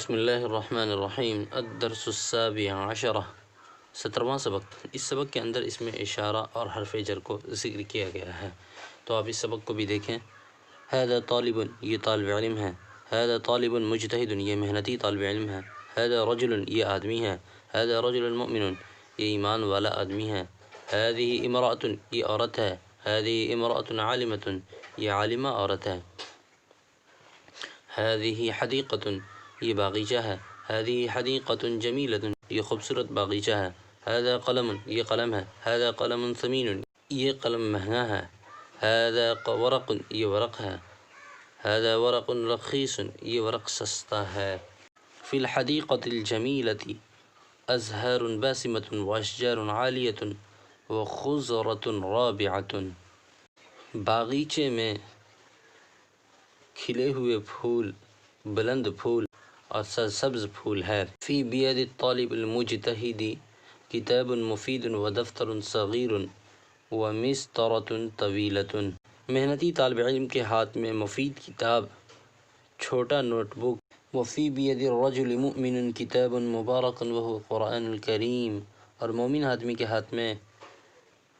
بسم اللہ الرحمن الرحیم الدرس السابع عشرہ 17واں سبق۔ اس سبق کے اندر اس میں اشارہ اور حرف جر کو ذکر کیا گیا ہے، تو آپ اس سبق کو بھی دیکھیں۔ هذا طالب، یہ طالب علم ہے۔ هذا طالب مجتہد، یہ محنتی طالب علم ہے۔ هذا رجل، یہ آدمی ہے۔ هذا رجل مؤمن، یہ ایمان والا آدمی ہے۔ هذه امرأة، یہ عورت ہے۔ هذه امرأة عالمة، یہ عالمہ عورت ہے۔ هذه حدیقة، یہ باغیچہ ہے۔ هذه حدیقة جمیلة، یہ خوبصورت باغیچہ ہے۔ هذا قلم، یہ قلم ہے۔ هذا قلم ثمین، یہ قلم مہنگا ہے۔ هذا ورق، یہ ورق ہے۔ هذا ورق رخیص، یہ ورق سستا ہے۔ فی الحدیقة الجمیلة ازہار باسمة واشجار عالیة وخضرة رابعة، باغیچے میں کھلے ہوئے پھول، بلند پھول اور سرسبز پھول ہے۔ فی بید الطالب المجتہد کتاب مفید ودفتر صغیر ومسطرۃ طویلۃ، محنتی طالب علم کے ہاتھ میں مفید کتاب، چھوٹا نوٹ بک۔ وفی بید الرجل مؤمن کتاب مبارک وهو قرآن الکریم، اور مومن آدمی کے ہاتھ میں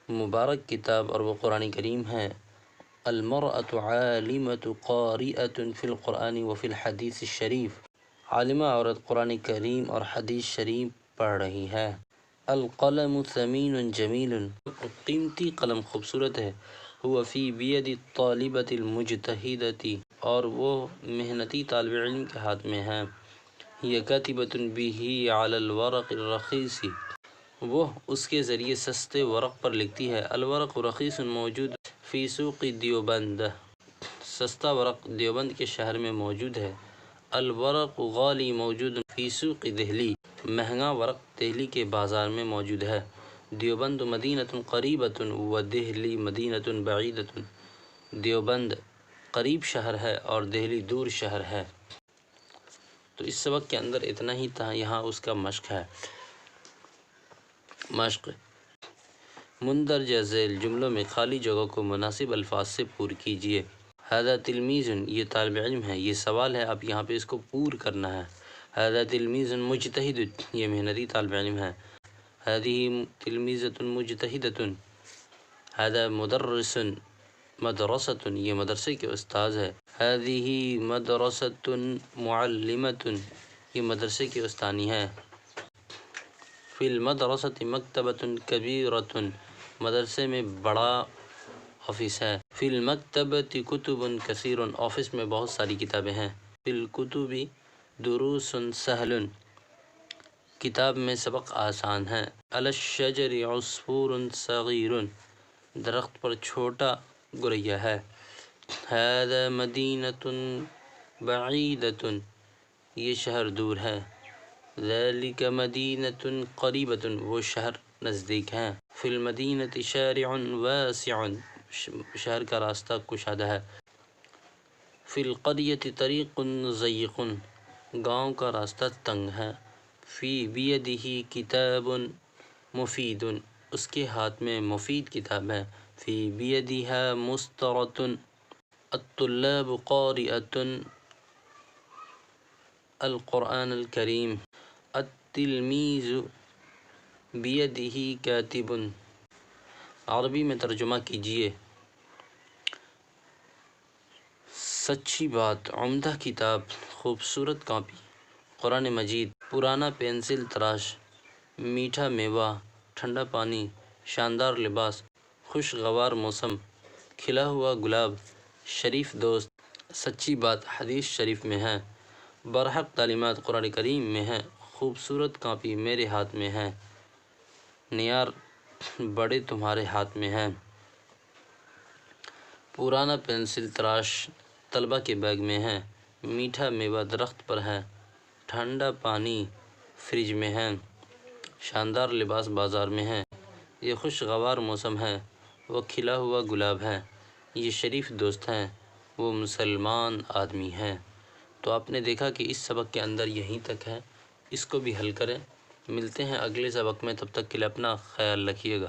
مبارک کتاب اور وہ قرآن کریم ہے۔ المرأة عالمة قارئة فی القرآن وفی الحدیث الشریف، عالمہ عورت قرآن کریم اور حدیث شریف پڑھ رہی ہے۔ القلم ثمین جمیل، قیمتی قلم خوبصورت ہے۔ هو فی بید الطالبۃ المجتہدۃ، اور وہ محنتی طالب علم کے ہاتھ میں ہے۔ هي کاتبۃ بہ علی الورق الرخیص، وہ اس کے ذریعے سستے ورق پر لکھتی ہے۔ الورق رخیص موجود فی سوق دیوبند، سستا ورق دیوبند کے شہر میں موجود ہے۔ الورق غالی موجود فی سوق دہلی، مہنگا ورق دہلی کے بازار میں موجود ہے۔ دیوبند مدینۃ قریبۃ و دہلی مدینۃ بعیدۃ، دیوبند قریب شہر ہے اور دہلی دور شہر ہے۔ تو اس سبق کے اندر اتنا ہی تھا، یہاں اس کا مشق ہے۔ مشق: مندرجہ ذیل جملوں میں خالی جگہ کو مناسب الفاظ سے پور کیجیے۔ هذا تلمیذ، یہ طالب علم ہے۔ یہ سوال ہے، آپ یہاں پہ اس کو پور کرنا ہے۔ هذا تلمیذ مجتہد، یہ محنتی طالب علم ہے۔ هذه تلمیذة مجتہدة۔ هذا مدرس مدرسة، یہ مدرسے کے استاذ ہے۔ هذه مدرسة معلمة، یہ مدرسے کی استانی ہے۔ فی المدرسة مکتبة کبیرة، مدرسے میں بڑا آفس ہے۔ فی المکتبة کتب کثیر، آفس میں بہت ساری کتابیں ہیں۔ فی الکتب دروس سہل، کتاب میں سبق آسان ہے۔ علی الشجر عصفور صغیر، درخت پر چھوٹا گوریا ہے۔ هذا مدینة بعیدة، یہ شہر دور ہے۔ ذلک مدینة قریبة، وہ شہر نزدیک ہے۔ فی المدینة شارع واسع، شہر کا راستہ کشادہ ہے۔ فی القریة طریق ضیق، گاؤں کا راستہ تنگ ہے۔ فی بیدہ کتاب مفید، اس کے ہاتھ میں مفید کتاب ہے۔ فی بیدہا مسطرۃ، الطلاب قارئۃ القرآن الکریم۔ التلمیذ بیدہ کاتب، عربی میں ترجمہ کیجیے۔ سچی بات، عمدہ کتاب، خوبصورت کاپی، قرآن مجید۔ پرانا پنسل تراش، میٹھا میوہ، ٹھنڈا پانی، شاندار لباس، خوشگوار موسم، کھلا ہوا گلاب، شریف دوست۔ سچی بات حدیث شریف میں ہے۔ برحق تعلیمات قرآن کریم میں ہے۔ خوبصورت کاپی میرے ہاتھ میں ہے۔ نیار بڑے تمہارے ہاتھ میں ہے۔ پرانا پنسل تراش طلبہ کے بیگ میں ہے۔ میٹھا میوہ درخت پر ہے۔ ٹھنڈا پانی فریج میں ہے۔ شاندار لباس بازار میں ہے۔ یہ خوشگوار موسم ہے۔ وہ کھلا ہوا گلاب ہے۔ یہ شریف دوست ہیں۔ وہ مسلمان آدمی ہے۔ تو آپ نے دیکھا کہ اس سبق کے اندر یہیں تک ہے، اس کو بھی حل کریں۔ ملتے ہیں اگلے سبق میں، تب تک کے لیے اپنا خیال رکھیے گا۔